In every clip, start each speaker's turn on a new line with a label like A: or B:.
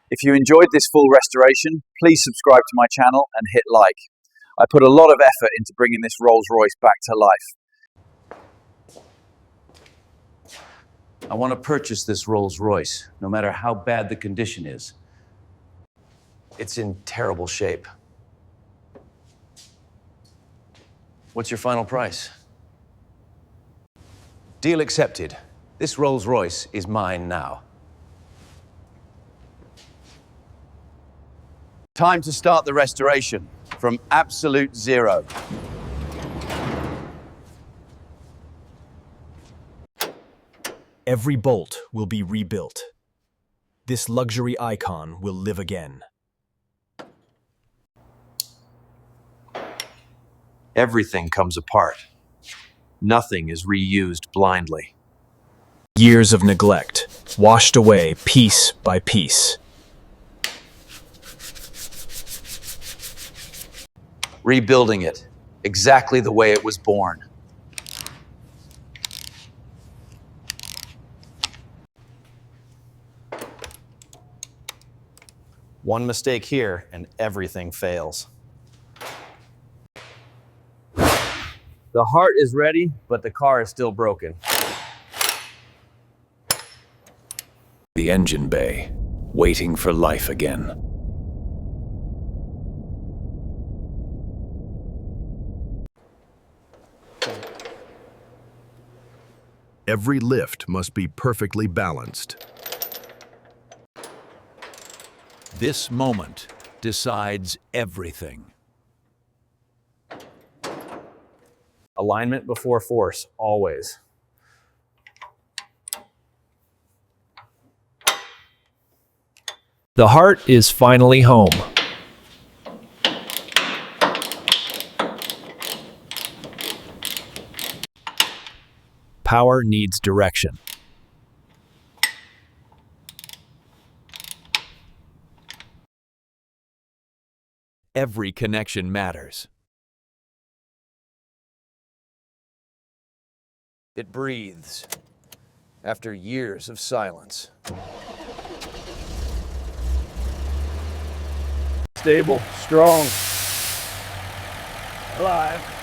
A: If you enjoyed this full restoration, please subscribe to my channel and hit like. I put a lot of effort into bringing this Rolls-Royce back to life.
B: I want to purchase this Rolls-Royce, no matter how bad the condition is. It's in terrible shape. What's your final price? Deal accepted. This Rolls-Royce is mine now.
A: Time to start the restoration from absolute zero.
C: Every bolt will be rebuilt. This luxury icon will live again.
D: Everything comes apart. Nothing is reused blindly.
C: Years of neglect, washed away piece by piece.
A: Rebuilding it exactly the way it was born.
E: One mistake here and everything fails.
B: The heart is ready, but the car is still broken.
C: The engine bay, waiting for life again.
F: Every lift must be perfectly balanced.
G: This moment decides everything.
E: Alignment before force, always.
H: The heart is finally home. Power needs direction.
G: Every connection matters.
B: It breathes after years of silence.
H: Stable, strong, alive.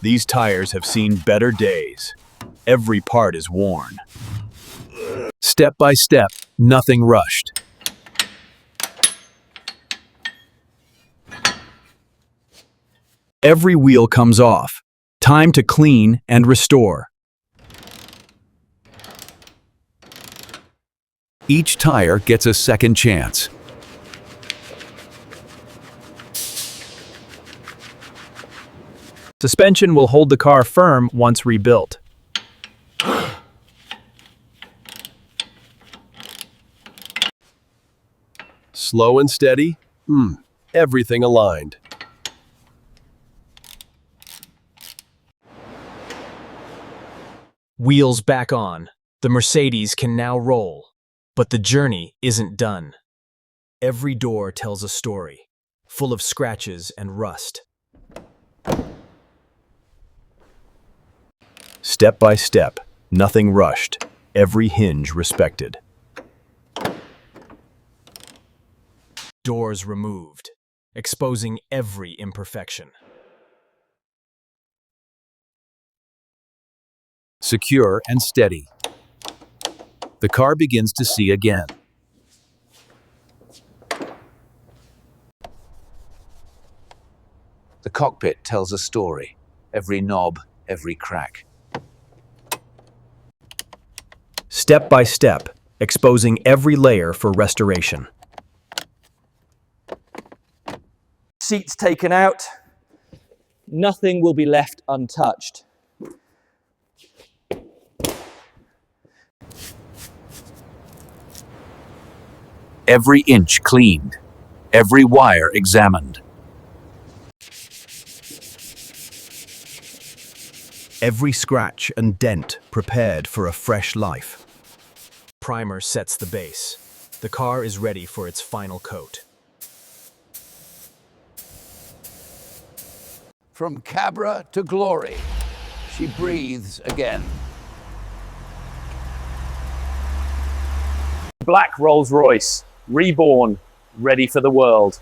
C: These tires have seen better days. Every part is worn. Step by step, nothing rushed. Every wheel comes off. Time to clean and restore.
G: Each tire gets a second chance.
H: Suspension will hold the car firm once rebuilt.
F: Slow and steady. Everything aligned.
C: Wheels back on. The Mercedes can now roll. But the journey isn't done. Every door tells a story, full of scratches and rust. Step by step, nothing rushed, every hinge respected. Doors removed, exposing every imperfection.
G: Secure and steady. The car begins to see again.
B: The cockpit tells a story. Every knob, every crack.
C: Step by step, exposing every layer for restoration.
E: Seats taken out. Nothing will be left untouched.
G: Every inch cleaned. Every wire examined.
F: Every scratch and dent prepared for a fresh life.
C: Primer sets the base. The car is ready for its final coat.
G: From kabra to glory,
B: She breathes again.
H: Black Rolls-Royce, reborn, ready for the world.